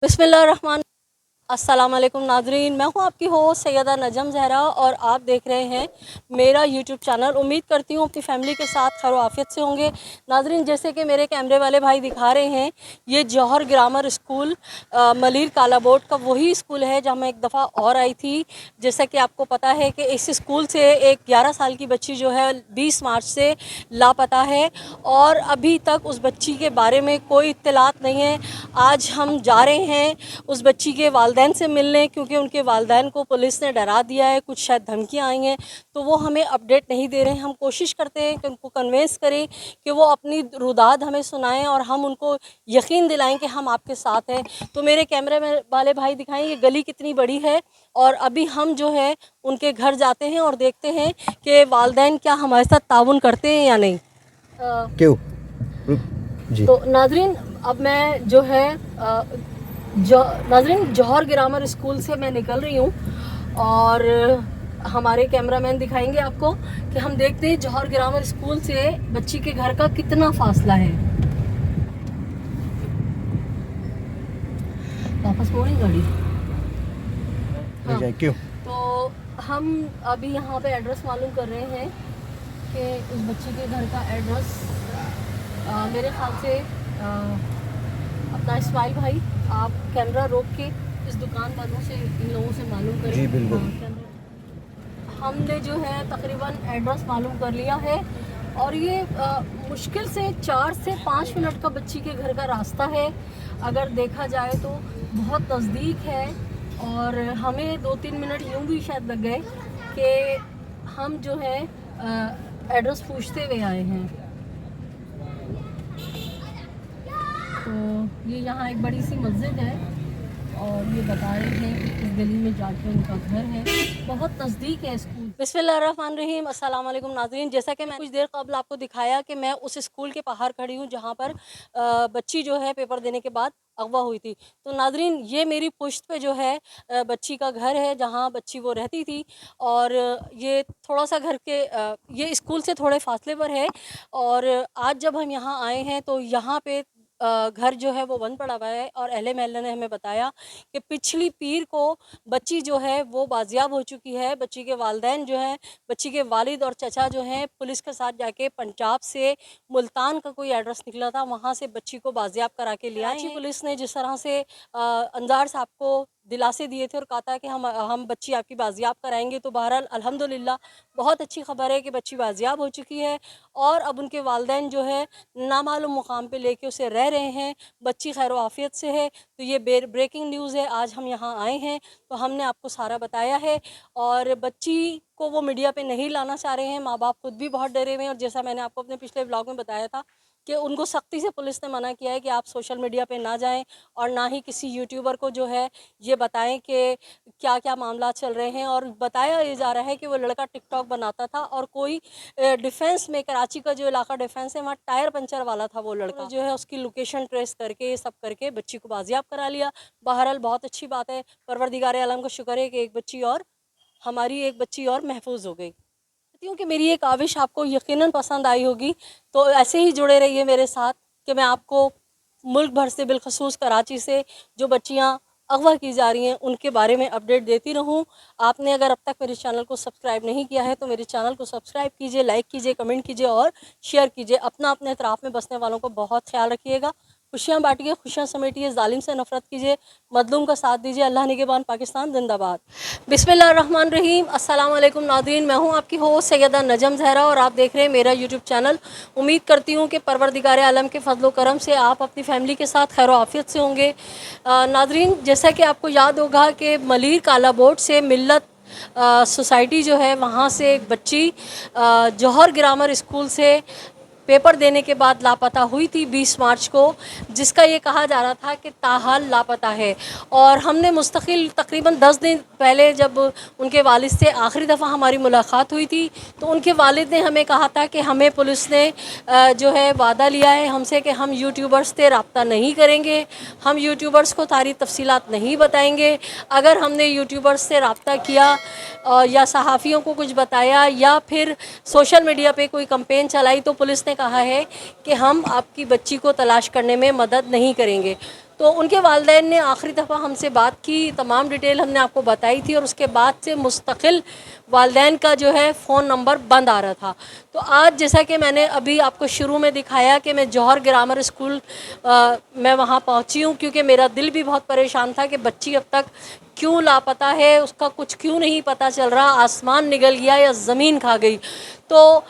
बिस्मिल्लाहिर्रहमान अस्सलाम वालेकुम नाजरीन, मैं हूं आपकी होस्ट सैयदा नजम ज़हरा और आप देख रहे हैं मेरा यूट्यूब चैनल। उम्मीद करती हूं अपनी फैमिली के साथ खैर आफियत से होंगे। नाजरीन, जैसे कि मेरे कैमरे वाले भाई दिखा रहे हैं, ये जौहर ग्रामर स्कूल मलिर काला बोर्ड का वही स्कूल है जहां मैं एक दफ़ा और आई थी। जैसा कि आपको पता है कि इस स्कूल से एक 11 साल की बच्ची जो है 20 मार्च से लापता है और अभी तक उस बच्ची के बारे में कोई इत्तलात नहीं है। आज हम जा रहे हैं उस बच्ची के वालिदैन से मिलने, क्योंकि उनके वालिदैन को पुलिस ने डरा दिया है, कुछ शायद धमकियाँ आई हैं, तो वो हमें अपडेट नहीं दे रहे हैं। हम कोशिश करते हैं कि उनको कन्वेंस करें कि वो अपनी रुदाद हमें सुनाएं और हम उनको यकीन दिलाएं कि हम आपके साथ हैं। तो मेरे कैमरे में वाले भाई दिखाएं ये गली कितनी बड़ी है और अभी हम जो है उनके घर जाते हैं और देखते हैं कि वालिदैन क्या हमारे साथ ताउन करते हैं या नहीं। क्यों जी। तो नाजरीन, अब मैं जो है नाजरीन जौहर ग्रामर स्कूल से मैं निकल रही हूँ और हमारे कैमरामैन दिखाएंगे आपको कि हम देखते हैं जौहर ग्रामर स्कूल से बच्ची के घर का कितना फासला है। वापस मोड़ी गाड़ी। हाँ। क्यों? तो हम अभी यहाँ पे एड्रेस मालूम कर रहे हैं कि उस बच्ची के घर का एड्रेस मेरे ख्याल से अपना इस्माइल भाई, आप कैमरा रोक के इस दुकान वालों से, इन लोगों से मालूम करें। जी बिल्कुल। हमने जो है तकरीबन एड्रेस मालूम कर लिया है और ये मुश्किल से 4 से 5 मिनट का बच्ची के घर का रास्ता है। अगर देखा जाए तो बहुत नज़दीक है और हमें 2-3 मिनट यूँ भी शायद लग गए कि हम जो है एड्रेस पूछते हुए आए हैं। तो ये यहाँ एक बड़ी सी मस्जिद है और ये बता रहे हैं कि इस गली में जाके उनका घर है, बहुत नज़दीक है स्कूल। बिस्मिल्लाहिर्रहमानिर्रहीम, अस्सलाम वालेकुम नाज़रीन। जैसा कि मैं कुछ देर कबल आपको दिखाया कि मैं उस स्कूल के बाहर खड़ी हूँ जहाँ पर बच्ची जो है पेपर देने के बाद अगवा हुई थी। तो नाज़रीन, ये मेरी पुश्त पे जो है बच्ची का घर है जहाँ बच्ची वो रहती थी और ये थोड़ा सा घर के ये स्कूल से थोड़े फासले पर है। और आज जब हम यहाँ आए हैं तो यहाँ पे घर जो है वो बंद पड़ा हुआ है और अहले महल्ले ने हमें बताया कि पिछली पीर को बच्ची जो है वो बाजियाब हो चुकी है। बच्ची के वालिदैन जो हैं, बच्ची के वालिद और चचा जो हैं, पुलिस के साथ जाके पंजाब से मुल्तान का कोई एड्रेस निकला था, वहाँ से बच्ची को बाजियाब करा के लिया है। पुलिस ने जिस तरह से अंजार साहब को दिलासे दिए थे और कहा था कि हम बच्ची आपकी बाजियाब कराएंगे, तो बहरहाल अल्हम्दुलिल्लाह बहुत अच्छी खबर है कि बच्ची बाजियाब हो चुकी है और अब उनके वालिदैन जो है नामालूम मुकाम पे लेके उसे रह रहे हैं। बच्ची खैर आफियत से है। तो ये ब्रेकिंग न्यूज़ है, आज हम यहाँ आए हैं तो हमने आपको सारा बताया है और बच्ची को वो मीडिया पे नहीं लाना चाह रहे हैं। माँ बाप खुद भी बहुत डरे हुए हैं और जैसा मैंने आपको अपने पिछले ब्लॉग में बताया था कि उनको सख्ती से पुलिस ने मना किया है कि आप सोशल मीडिया पे ना जाएं और ना ही किसी यूट्यूबर को जो है ये बताएं कि क्या क्या मामला चल रहे हैं। और बताया ये जा रहा है कि वो लड़का टिकटॉक बनाता था और कोई डिफेंस में, कराची का जो इलाका डिफेंस है वहाँ टायर पंचर वाला था वो लड़का, जो है उसकी लोकेशन ट्रेस करके ये सब करके बच्ची को बाजियाब करा लिया। बहरहाल बहुत अच्छी बात है, परवरदिगार आलम का शुक्र है कि हमारी एक बच्ची और महफूज हो गई। हूँ कि मेरी ये काविश आपको यकीनन पसंद आई होगी, तो ऐसे ही जुड़े रहिए मेरे साथ कि मैं आपको मुल्क भर से, बिलखसूस कराची से जो बच्चियाँ अगवा की जा रही हैं उनके बारे में अपडेट देती रहूँ। आपने अगर अब तक मेरे चैनल को सब्सक्राइब नहीं किया है तो मेरे चैनल को सब्सक्राइब कीजिए, लाइक कीजिए, कमेंट कीजिए और शेयर कीजिए। अपना अपने अतराफ़ में बसने वालों को बहुत ख्याल रखिएगा। खुशियाँ बांटिए, खुशियाँ समेटिए, जालिम से नफरत कीजिए, मजलूम का साथ दीजिए। अल्लाह निगहबान, पाकिस्तान जिंदाबाद। बिस्मिल्लाहिर्रहमानिर्रहीम, अस्सलाम वालेकुम नाज़रीन, मैं हूँ आपकी होस्ट सैयदा नजम ज़हरा और आप देख रहे हैं मेरा यूट्यूब चैनल। उम्मीद करती हूँ कि परवरदिगार आलम के फजल करम से आप अपनी फैमिली के साथ खैर आफियत से होंगे। नाज़रीन, जैसा कि आपको याद होगा कि मलिर काला बोर्ड से मिल्लत सोसाइटी जो है वहाँ से एक बच्ची जौहर ग्रामर स्कूल से पेपर देने के बाद लापता हुई थी 20 मार्च को, जिसका ये कहा जा रहा था कि ताहाल लापता है। और हमने मुस्तकिल तकरीबन 10 दिन पहले जब उनके वालिद से आखिरी दफ़ा हमारी मुलाकात हुई थी तो उनके वालिद ने हमें कहा था कि हमें पुलिस ने जो है वादा लिया है हमसे कि हम यूट्यूबर्स से रब्ता नहीं करेंगे, हम यूट्यूबर्स को सारी तफसीलात नहीं बताएंगे। अगर हमने यूट्यूबर्स से रब्ता किया या सहाफ़ियों को कुछ बताया या फिर सोशल मीडिया पे कोई कंपेन चलाई तो पुलिस ने कहा है कि हम आपकी बच्ची को तलाश करने में मदद नहीं करेंगे। तो उनके वालिदैन ने आखिरी दफ़ा हमसे बात की, तमाम डिटेल हमने आपको बताई थी और उसके बाद से मुस्तकिल वालिदैन का जो है फ़ोन नंबर बंद आ रहा था। तो आज जैसा कि मैंने अभी आपको शुरू में दिखाया कि मैं जौहर ग्रामर स्कूल मैं वहाँ पहुँची हूँ, क्योंकि मेरा दिल भी बहुत परेशान था कि बच्ची अब तक क्यों लापता है, उसका कुछ क्यों नहीं पता चल रहा, आसमान निगल गया या ज़मीन खा गई। तो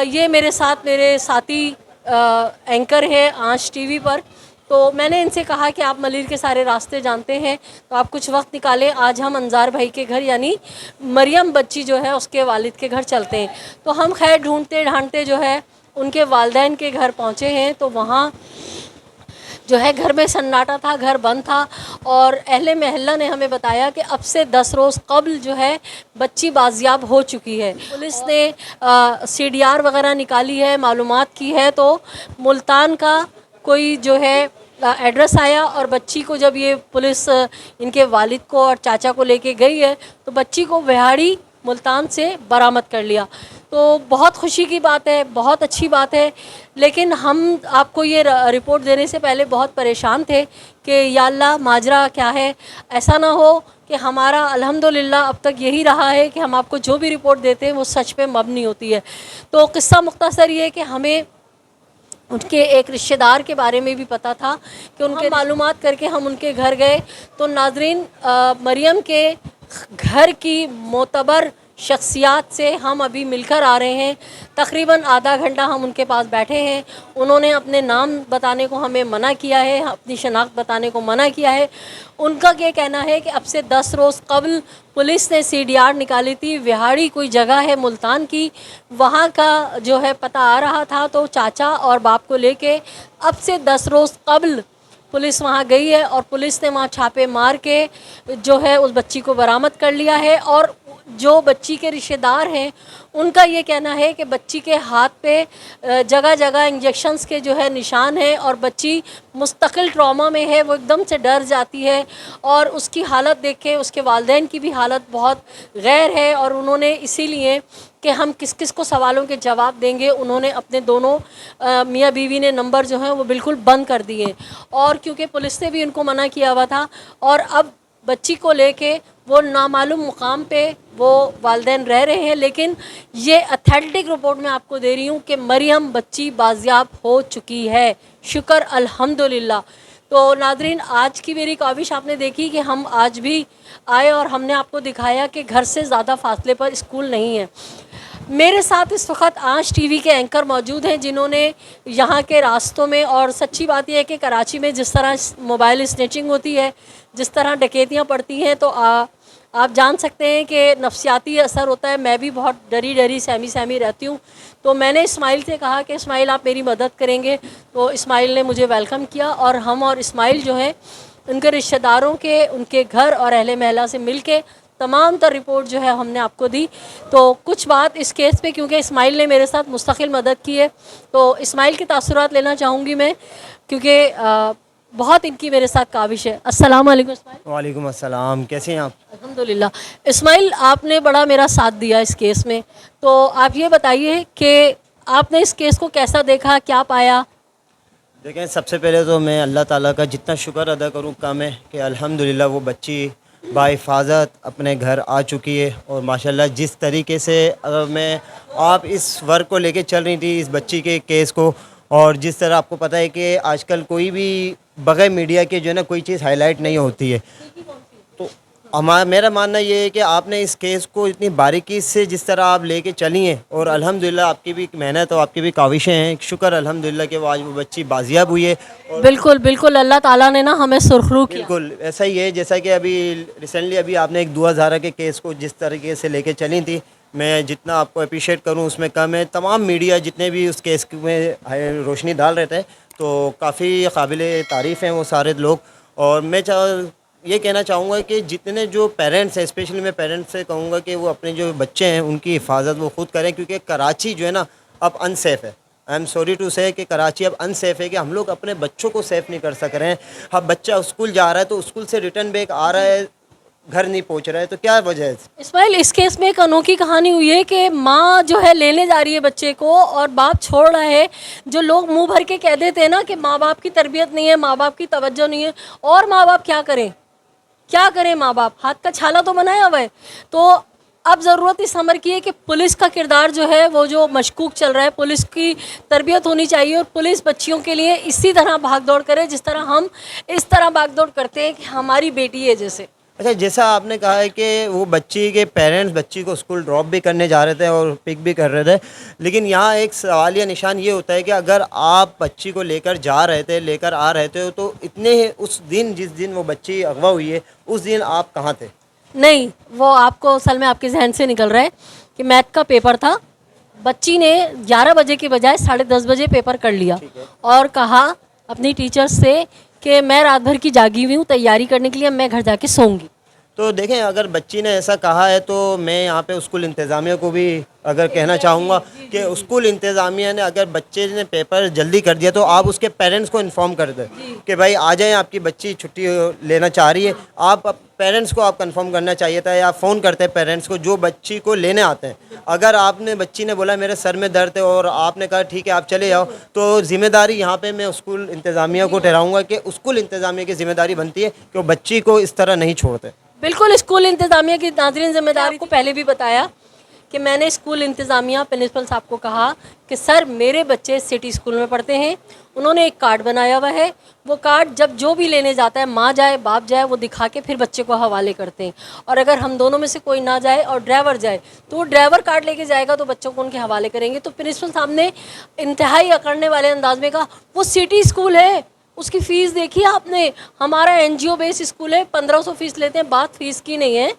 ये मेरे साथ मेरे साथी एंकर है आंच टीवी पर। तो मैंने इनसे कहा कि आप मलिर के सारे रास्ते जानते हैं, तो आप कुछ वक्त निकालें, आज हम अंजार भाई के घर यानी मरियम बच्ची जो है उसके वालिद के घर चलते हैं। तो हम खैर ढूंढते ढांढते जो है उनके वालिदैन के घर पहुँचे हैं। तो वहाँ जो है घर में सन्नाटा था, घर बंद था और अहले महल्ला ने हमें बताया कि अब से 10 रोज़ कबल जो है बच्ची बाजियाब हो चुकी है। पुलिस ने CDR वगैरह निकाली है, मालूमात की है, तो मुल्तान का कोई जो है एड्रेस आया और बच्ची को जब ये पुलिस इनके वालिद को और चाचा को लेके गई है तो बच्ची को विहाड़ी मुल्तान से बरामद कर लिया। तो बहुत खुशी की बात है, बहुत अच्छी बात है। लेकिन हम आपको ये रिपोर्ट देने से पहले बहुत परेशान थे कि या अल्लाह माजरा क्या है, ऐसा ना हो कि हमारा अल्हम्दुलिल्लाह अब तक यही रहा है कि हम आपको जो भी रिपोर्ट देते हैं वो सच पे मबनी होती है। तो किस्सा मुख्तसर ये कि हमें उनके एक रिश्तेदार के बारे में भी पता था कि उनके मालूमात करके हम उनके घर गए। तो नाजरीन, मरियम के घर की मोतबर शख्सियात से हम अभी मिलकर आ रहे हैं। तकरीबन आधा घंटा हम उनके पास बैठे हैं। उन्होंने अपने नाम बताने को हमें मना किया है, अपनी शनाख्त बताने को मना किया है। उनका ये कहना है कि अब से 10 रोज़ कबल पुलिस ने CDR निकाली थी, विहाड़ी कोई जगह है मुल्तान की, वहाँ का जो है पता आ रहा था। तो चाचा और बाप को लेके अब से 10 रोज़ कबल पुलिस वहाँ गई है और पुलिस ने वहाँ छापे मार के जो है उस बच्ची को बरामद कर लिया है। और जो बच्ची के रिश्तेदार हैं उनका ये कहना है कि बच्ची के हाथ पे जगह जगह इंजेक्शंस के जो है निशान हैं और बच्ची मुस्तकिल ट्रॉमा में है, वो एकदम से डर जाती है और उसकी हालत देख के उसके वालिदैन की भी हालत बहुत गैर है। और उन्होंने इसीलिए कि हम किस किस को सवालों के जवाब देंगे, उन्होंने अपने दोनों मियाँ बीवी ने नंबर जो हैं वो बिल्कुल बंद कर दिए। और क्योंकि पुलिस ने भी उनको मना किया हुआ था और अब बच्ची को लेके वो नामालूम मुकाम पे वो वालिदैन रह रहे हैं। लेकिन ये अथेंटिक रिपोर्ट मैं आपको दे रही हूँ कि मरियम बच्ची बाजियाब हो चुकी है, शुक्र अल्हम्दुलिल्लाह। तो नादरीन, आज की मेरी काविश आपने देखी कि हम आज भी आए और हमने आपको दिखाया कि घर से ज़्यादा फासले पर स्कूल नहीं है। मेरे साथ इस वक्त आंच टीवी के एंकर मौजूद हैं जिन्होंने यहाँ के रास्तों में, और सच्ची बात यह है कि कराची में जिस तरह मोबाइल स्नैचिंग होती है, जिस तरह डकैतियाँ पड़ती हैं, तो आप जान सकते हैं कि नफ्सियाती असर होता है। मैं भी बहुत डरी डरी सहमी सहमी रहती हूँ। तो मैंने इस्माइल से कहा कि इस्माइल आप मेरी मदद करेंगे, तो इस्माइल ने मुझे वेलकम किया और हम और इस्माइल जो है उनके रिश्तेदारों के उनके घर और अहले महला से मिल के तमाम तर रिपोर्ट जो है हमने आपको दी। तो कुछ बात इस केस पे, क्योंकि इस्माइल ने मेरे साथ मुस्तकिल मदद की है, तो इस्माइल के तासुरात लेना चाहूँगी मैं, क्योंकि बहुत इनकी मेरे साथ काविश है। अस्सलाम वालेकुम इस्माइल। वालेकुम अस्सलाम, कैसे हैं आप? अल्हम्दुलिल्लाह। इस्माइल, आपने बड़ा मेरा साथ दिया इस केस में, तो आप ये बताइए कि आपने इस केस को कैसा देखा, क्या पाया? देखें, सबसे पहले तो मैं अल्लाह ताला का जितना शुक्र अदा करूँ कम है कि अल्हम्दुलिल्लाह वो बच्ची बाहिफाजत अपने घर आ चुकी है। और माशाल्लाह जिस तरीके से मैं आप इस वर्क को लेके चल रही थी, इस बच्ची के केस को, और जिस तरह आपको पता है कि आजकल कोई भी बगैर मीडिया के जो है ना कोई चीज़ हाईलाइट नहीं होती है, तो मेरा मानना ये है कि आपने इस केस को इतनी बारीकी से जिस तरह आप लेके चली हैं, और अल्हम्दुलिल्लाह आपकी भी मेहनत और आपकी भी काविशें हैं, शुक्र अल्हम्दुलिल्लाह कि वो आज वो बच्ची बाजियाब हुई है। और बिल्कुल बिल्कुल, अल्लाह ताला ने ना हमें सुरखरू किया। बिल्कुल ऐसा ही है, जैसा कि अभी रिसेंटली अभी आपने एक 2000 के केस को जिस तरीके से लेके चली थी, मैं जितना आपको अप्रिशिएट करूं उसमें कम है। तमाम मीडिया जितने भी उस केस में रोशनी डाल रहे थे, तो काफ़ी काबिल तारीफ़ हैं वो सारे लोग। और मैं ये कहना चाहूँगा कि जितने जो पेरेंट्स हैं, स्पेशली मैं पेरेंट्स से कहूँगा कि वो अपने जो बच्चे हैं उनकी हिफाजत वो खुद करें, क्योंकि कराची जो है ना अब अनसेफ़ है। आई एम सॉरी टू से कि कराची अब अनसेफ़ है, कि हम लोग अपने बच्चों को सेफ़ नहीं कर सक रहे हैं। अब बच्चा स्कूल जा रहा है तो स्कूल से रिटर्न बैक आ रहा है, घर नहीं पहुंच रहा है, तो क्या वजह है? इस्माइल, इस केस में एक अनोखी कहानी हुई है कि माँ जो है लेने जा रही है बच्चे को और बाप छोड़ रहा है। जो लोग मुंह भर के कह देते हैं ना कि माँ बाप की तरबियत नहीं है, माँ बाप की तवज्जो नहीं है, और माँ बाप क्या करें, क्या करें? माँ बाप हाथ का छाला तो बनाया हुआ है। तो अब ज़रूरत इस अमर की है कि पुलिस का किरदार जो है वो जो मशकूक चल रहा है, पुलिस की तरबियत होनी चाहिए और पुलिस बच्चियों के लिए इसी तरह भाग दौड़ करे जिस तरह हम इस तरह भाग दौड़ करते हैं कि हमारी बेटी है जैसे। अच्छा, जैसा आपने कहा है कि वो बच्ची के पेरेंट्स बच्ची को स्कूल ड्रॉप भी करने जा रहे थे और पिक भी कर रहे थे, लेकिन यहाँ एक सवालिया निशान ये होता है कि अगर आप बच्ची को लेकर जा रहे थे, लेकर आ रहे थे, तो इतने उस दिन जिस दिन वो बच्ची अगवा हुई है उस दिन आप कहाँ थे? नहीं, वो आपको असल में आपके जहन से निकल रहा है कि मैथ का पेपर था। बच्ची ने 11 बजे की बजाय 10:30 बजे पेपर कर लिया और कहा अपनी टीचर से कि मैं रात भर की जागी हुई हूँ तैयारी करने के लिए, मैं घर जाके सोऊंगी। तो देखें, अगर बच्ची ने ऐसा कहा है तो मैं यहाँ पे स्कूल इंतज़ामिया को भी अगर कहना चाहूँगा कि स्कूल इंतज़ामिया ने अगर बच्चे ने पेपर जल्दी कर दिया तो आप उसके पेरेंट्स को इन्फॉर्म कर दें कि भाई आ जाएं, आपकी बच्ची छुट्टी लेना चाह रही है। आप पेरेंट्स को आप कंफर्म करना चाहिए था, या फ़ोन करते हैं पेरेंट्स को जो बच्ची को लेने आते हैं। अगर आपने बच्ची ने बोला मेरे सर में दर्द है और आपने कहा ठीक है आप चले जाओ, तो ज़िम्मेदारी यहाँ पे मैं स्कूल इंतज़ामिया को ठहराऊँगा कि स्कूल इंतज़ामिया की ज़िम्मेदारी बनती है कि वो बच्ची को इस तरह नहीं छोड़ते। बिल्कुल, स्कूल इंतज़ामिया की नाज़रीन जिम्मेदारी को पहले भी बताया कि मैंने स्कूल इंतज़ामिया प्रिंसिपल साहब को कहा कि सर मेरे बच्चे सिटी स्कूल में पढ़ते हैं। उन्होंने एक कार्ड बनाया हुआ है, वो कार्ड जब जो भी लेने जाता है, माँ जाए बाप जाए, वो दिखा के फिर बच्चे को हवाले करते हैं। और अगर हम दोनों में से कोई ना जाए और ड्राइवर जाए तो वो ड्राइवर कार्ड लेके जाएगा तो बच्चों को उनके हवाले करेंगे। तो प्रिंसिपल साहब ने इंतहाई अकड़ने वाले अंदाज में कहा वो सिटी स्कूल है, उसकी फ़ीस देखी आपने, हमारा एनजीओ बेस स्कूल है, 1500 फ़ीस लेते हैं, बात फ़ीस की नहीं है।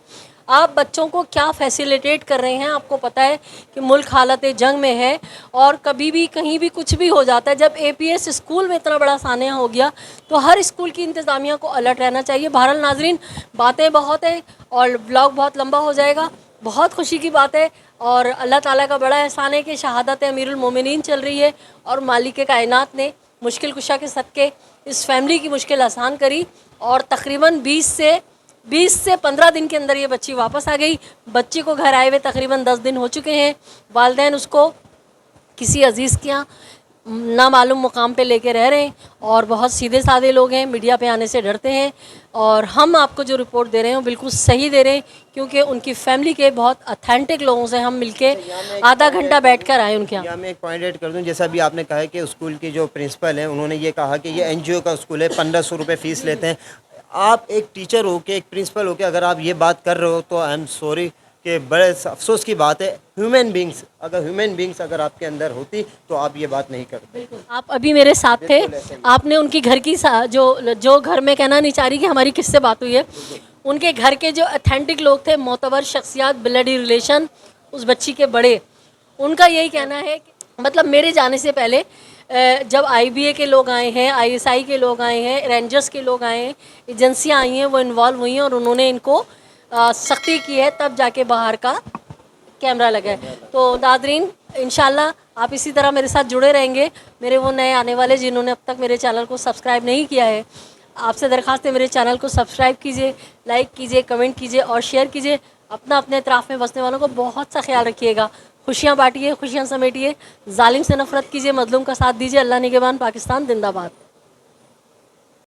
आप बच्चों को क्या फैसिलिटेट कर रहे हैं? आपको पता है कि मुल्क हालत जंग में है और कभी भी कहीं भी कुछ भी हो जाता है। जब एपीएस स्कूल में इतना बड़ा सानिया हो गया तो हर स्कूल की इंतज़ामिया को अलर्ट रहना चाहिए। बहरहाल नाजरीन, बातें बहुत हैं और ब्लॉग बहुत लंबा हो जाएगा। बहुत खुशी की बात है और अल्लाह ताला का बड़ा एहसान है कि शहादत अमीरुल मोमिनीन चल रही है और मालिक कायनात ने मुश्किल कुशा के सदक़े इस फैमिली की मुश्किल आसान करी और तकरीबन 20 से 15 दिन के अंदर ये बच्ची वापस आ गई। बच्ची को घर आए हुए तकरीबन 10 दिन हो चुके हैं। वालिदैन उसको किसी अजीज़ के यहाँ नामालूम मुकाम पे लेके रह रहे हैं और बहुत सीधे साधे लोग हैं, मीडिया पे आने से डरते हैं और हम आपको जो रिपोर्ट दे रहे हैं वो बिल्कुल सही दे रहे हैं क्योंकि उनकी फैमिली के बहुत ऑथेंटिक लोगों से हम मिलके आधा घंटा बैठकर आए उनके यहाँ। मैं एक पॉइंट ऐड कर दूं, जैसा अभी आपने कहा है कि स्कूल की जो प्रिंसिपल है उन्होंने ये कहा कि ये एनजीओ का स्कूल है, 1500 रुपये फ़ीस लेते हैं। आप एक टीचर हो के, एक प्रिंसिपल हो के अगर आप ये बात कर रहे हो तो आई एम सॉरी कि बड़े अफसोस की बात है। ह्यूमन बींग्स अगर आपके अंदर होती तो आप ये बात नहीं करते। आप अभी मेरे साथ थे, आपने उनकी घर की जो घर में कहना नहीं चाह रही कि हमारी किससे बात हुई है, उनके घर के जो ऑथेंटिक लोग थे, मोतबर शख्सियात, ब्लडी रिलेशन उस बच्ची के बड़े, उनका यही कहना है कि मतलब मेरे जाने से पहले जब आईबीए के लोग आए हैं, आईएसआई के लोग आए हैं, रेंजर्स के लोग आए हैं, एजेंसियाँ आई हैं, वो इन्वॉल्व हुई हैं और उन्होंने इनको सख्ती की है, तब जाके बाहर का कैमरा लगा है। तो नाज़रीन, इंशाल्लाह आप इसी तरह मेरे साथ जुड़े रहेंगे। मेरे वो नए आने वाले जिन्होंने अब तक मेरे चैनल को सब्सक्राइब नहीं किया है, आपसे दरख्वास्त है मेरे चैनल को सब्सक्राइब कीजिए, लाइक कीजिए, कमेंट कीजिए और शेयर कीजिए। अपने इतराफ़ में बसने वालों को बहुत सा ख्याल रखिएगा। खुशियाँ बांटिए, खुशियाँ समेटिए, जालिम से नफरत कीजिए, मजलूम का साथ दीजिए। अल्लाह निगहबान, पाकिस्तान जिंदाबाद।